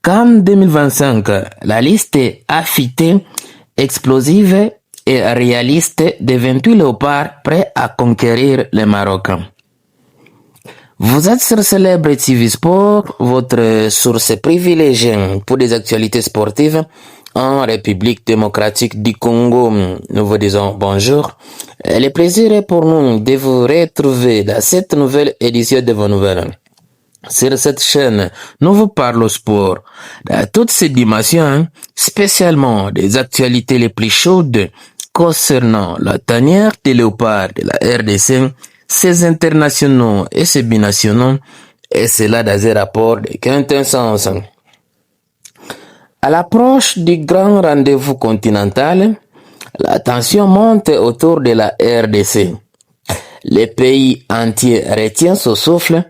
CAN 2025, la liste est affûtée, explosive et réaliste des 28 léopards prêts à conquérir les Marocains. Vous êtes sur Célèbre TV Sport, votre source privilégiée pour des actualités sportives en République démocratique du Congo. Nous vous disons bonjour. Le plaisir est pour nous de vous retrouver dans cette nouvelle édition de vos nouvelles. Sur cette chaîne, nous vous parlons sport dans toutes ses dimensions, spécialement des actualités les plus chaudes concernant la tanière des léopards de la RDC, ses internationaux et ses binationaux, et cela dans un rapport de quintessence. À l'approche du grand rendez-vous continental, la tension monte autour de la RDC. Le pays entier retient son souffle,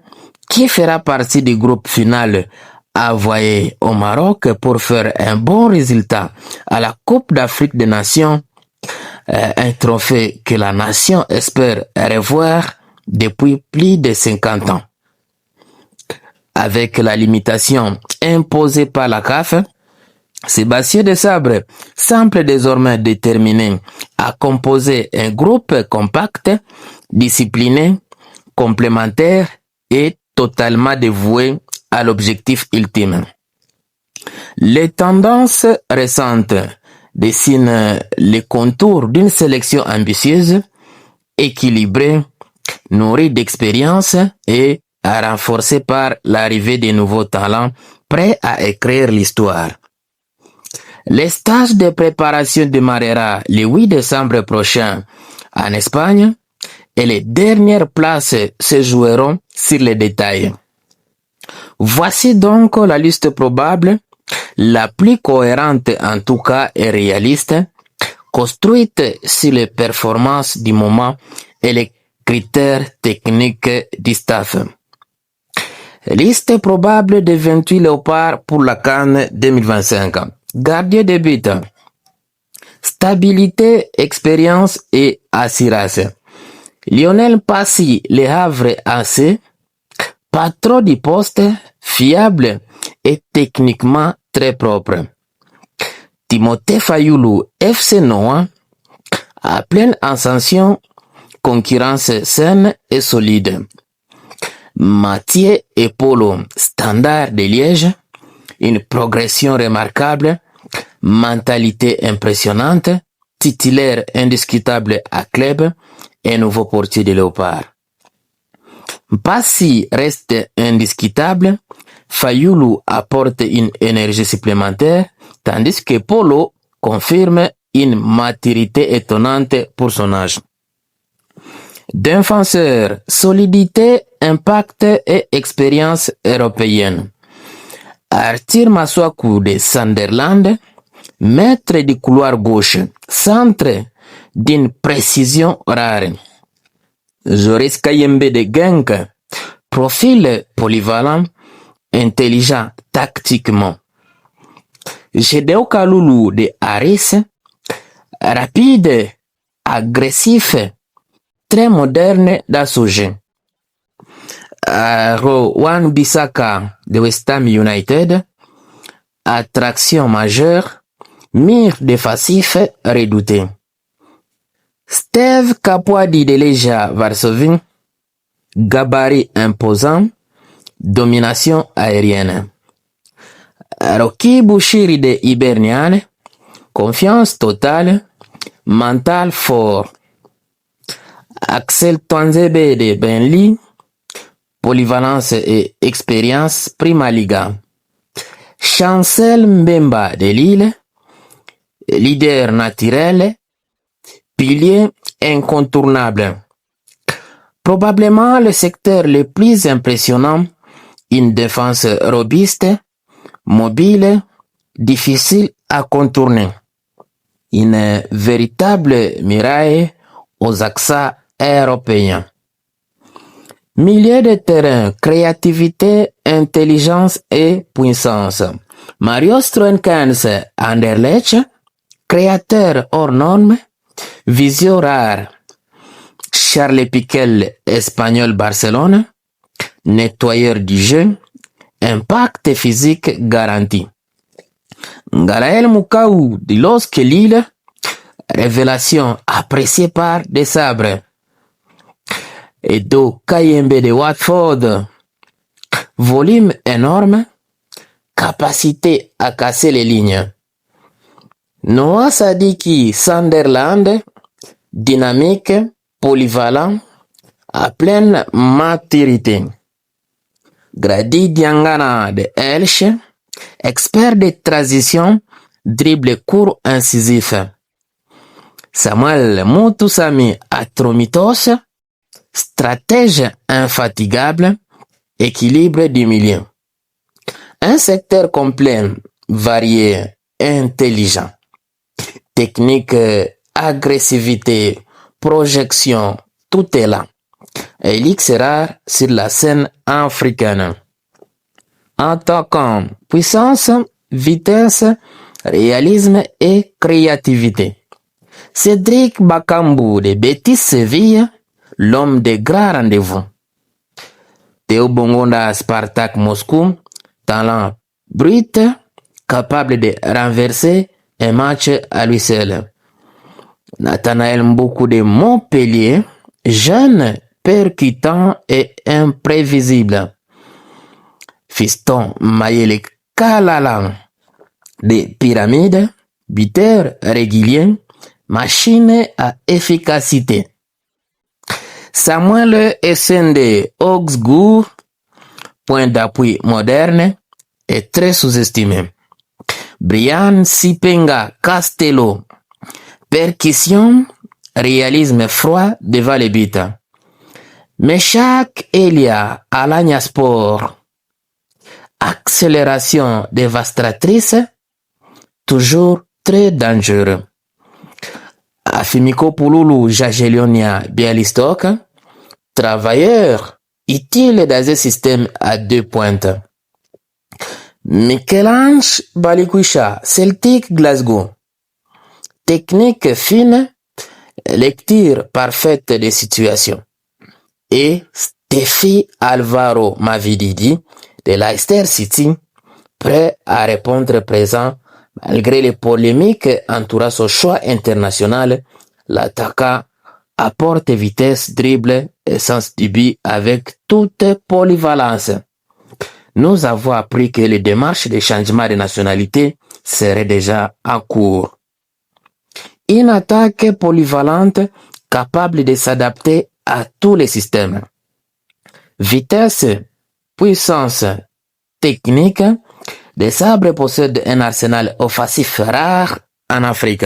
qui fera partie du groupe final envoyé au Maroc pour faire un bon résultat à la Coupe d'Afrique des Nations, un trophée que la nation espère revoir depuis plus de 50 ans. Avec la limitation imposée par la CAF, Sébastien Desabre semble désormais déterminé à composer un groupe compact, discipliné, complémentaire et totalement dévoué à l'objectif ultime. Les tendances récentes dessinent les contours d'une sélection ambitieuse, équilibrée, nourrie d'expérience et renforcée par l'arrivée de nouveaux talents prêts à écrire l'histoire. Le stage de préparation démarrera le 8 décembre prochain en Espagne et les dernières places se joueront sur les détails. Voici donc la liste probable, la plus cohérente en tout cas et réaliste, construite sur les performances du moment et les critères techniques du staff. Liste probable des 28 léopards pour la CAN 2025. Gardien de but. Stabilité, expérience et assurance. Lionel Passy, Le Havre AC, patron du poste, fiable et techniquement très propre. Timothée Fayoulou, FC Noah, à pleine ascension, concurrence saine et solide. Mathieu Epolo, Standard de Liège, une progression remarquable, mentalité impressionnante, titulaire indiscutable à club et nouveau portier de Léopard. Passy reste indiscutable, Fayoulou apporte une énergie supplémentaire, tandis que Polo confirme une maturité étonnante pour son âge. Défenseur, solidité, impact et expérience européenne. Arthur Maswaku de Sunderland, maître du couloir gauche, centre d'une précision rare. Joris Kayembe de Genk, profil polyvalent, intelligent tactiquement. Gédéo Kaloulou de Aris, rapide, agressif, très moderne dans son jeu. Rowan Bissaka de West Ham United, attraction majeure, mire défensif redouté. Steve Kapwadi de Legia Varsovie, gabarit imposant, domination aérienne. Rocky Bouchiri de Hibernian, confiance totale, mental fort. Axel Twanzebe de Burnley, polyvalence et expérience Prima Liga. Chancel Mbemba de Lille, leader naturel, pilier incontournable. Probablement le secteur le plus impressionnant, une défense robuste, mobile, difficile à contourner. Une véritable muraille aux accents européens. Milieu de terrain, créativité, intelligence et puissance. Mario Stroenkens, Anderlecht, créateur hors norme, vision rare. Charles Piquel, Espagnol Barcelone, nettoyeur du jeu, impact physique garanti. Ngalael Mukau de Lorsque Lille, révélation appréciée par des sabres. Edo Kayembe de Watford, volume énorme, capacité à casser les lignes. Noah Sadiki Sunderland, dynamique, polyvalent, à pleine maturité. Grady Diangana de Elche, expert de transition, dribble court incisif. Samuel Moutousami Atromitos, stratège infatigable, équilibre du milieu. Un secteur complet, varié, intelligent. Technique, agressivité, projection, tout est là. Elix rare sur la scène africaine. Attaquant, puissance, vitesse, réalisme et créativité. Cédric Bakambu de Betis Séville, l'homme des grands rendez-vous. Théo Bongonda Spartak Moscou, talent brut, capable de renverser un match à lui seul. Nathanaël Mboukou de Montpellier, jeune, percutant et imprévisible. Fiston Mayele Kalalan des Pyramides, buteur régulier, machine à efficacité. Samuel Essende Augsbourg, point d'appui moderne, est très sous-estimé. Brian Sipenga Castello, percussion, réalisme froid devant les buts. Meshak Elia Alanya Sport, accélération dévastatrice, toujours très dangereux. Afimiko Pouloulou Jagelionia Bialystok, travailleur utile dans un système à 2 pointes. Michel-Ange Balikwisha, Celtic Glasgow, technique fine, lecture parfaite des situations. Et Steffi Alvaro Mavididi de Leicester City, prêt à répondre présent malgré les polémiques entourant son choix international. L'attaquant apporte vitesse, dribble et sens du but avec toute polyvalence. Nous avons appris que les démarches de changement de nationalité seraient déjà en cours. Une attaque polyvalente capable de s'adapter à tous les systèmes. Vitesse, puissance, technique, les sabres possèdent un arsenal offensif rare en Afrique.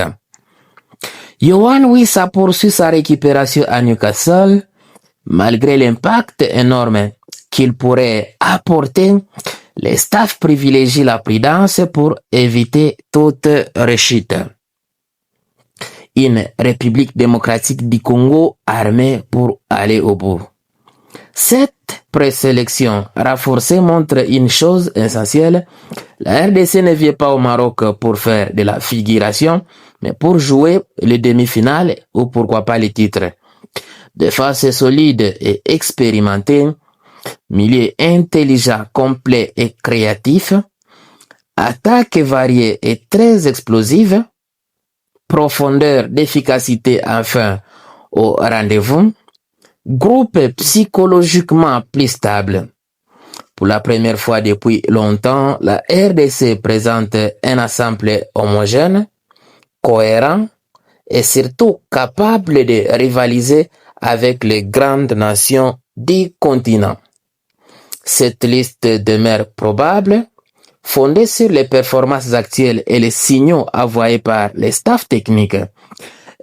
Yohan Wissa poursuit sa récupération à Newcastle, malgré l'impact énorme qu'il pourrait apporter. Les staffs privilégient la prudence pour éviter toute rechute. Une République démocratique du Congo armée pour aller au bout. Cette présélection renforcée montre une chose essentielle. La RDC ne vient pas au Maroc pour faire de la figuration, mais pour jouer les demi-finales ou pourquoi pas les titres. Défense solide et expérimentée, milieu intelligent, complet et créatif, attaque variée et très explosive, profondeur d'efficacité enfin au rendez-vous, groupe psychologiquement plus stable. Pour la première fois depuis longtemps, la RDC présente un ensemble homogène, cohérent et surtout capable de rivaliser avec les grandes nations du continent. Cette liste demeure probable, fondée sur les performances actuelles et les signaux envoyés par les staffs techniques.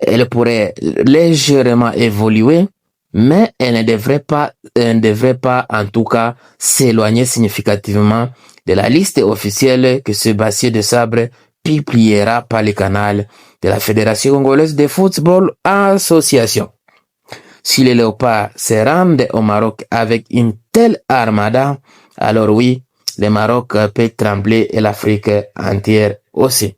Elle pourrait légèrement évoluer, mais elle ne devrait pas en tout cas s'éloigner significativement de la liste officielle que Sébastien de Sabre publiera par le canal de la Fédération congolaise de football association. Si les Léopards se rendent au Maroc avec une telle armada, alors oui, le Maroc peut trembler et l'Afrique entière aussi.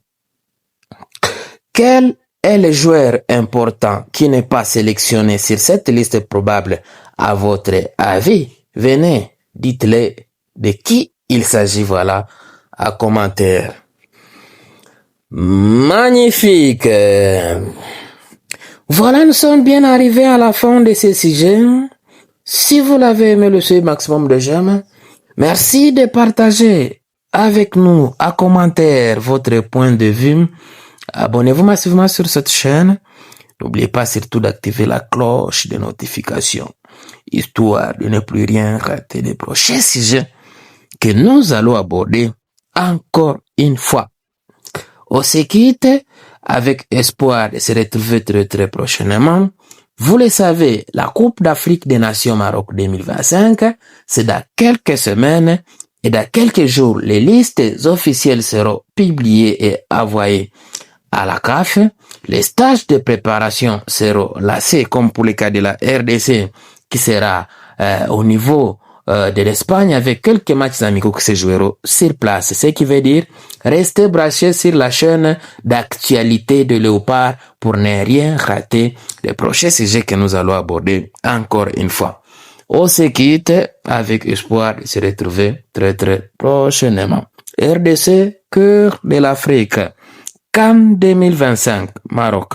Quel est le joueur important qui n'est pas sélectionné sur cette liste probable à votre avis? Venez, dites-le de qui Il s'agit, voilà, à commentaire. Magnifique. Voilà, nous sommes bien arrivés à la fin de ce sujet. Si vous l'avez aimé, laissez maximum de j'aime. Merci de partager avec nous à commentaire votre point de vue. Abonnez-vous massivement sur cette chaîne. N'oubliez pas surtout d'activer la cloche de notification, histoire de ne plus rien rater des prochains sujets que nous allons aborder encore une fois. On se quitte avec espoir de se retrouver très très prochainement. Vous le savez, la Coupe d'Afrique des Nations Maroc 2025, c'est dans quelques semaines et dans quelques jours, les listes officielles seront publiées et envoyées à la CAF. Les stages de préparation seront lancés comme pour le cas de la RDC qui sera au niveau de l'Espagne avec quelques matchs amicaux qui se joueront sur place. Ce qui veut dire restez branchés sur la chaîne d'actualité de Léopard pour ne rien rater des prochains sujets que nous allons aborder encore une fois. On se quitte avec espoir de se retrouver très très prochainement. RDC, cœur de l'Afrique. CAN 2025, Maroc.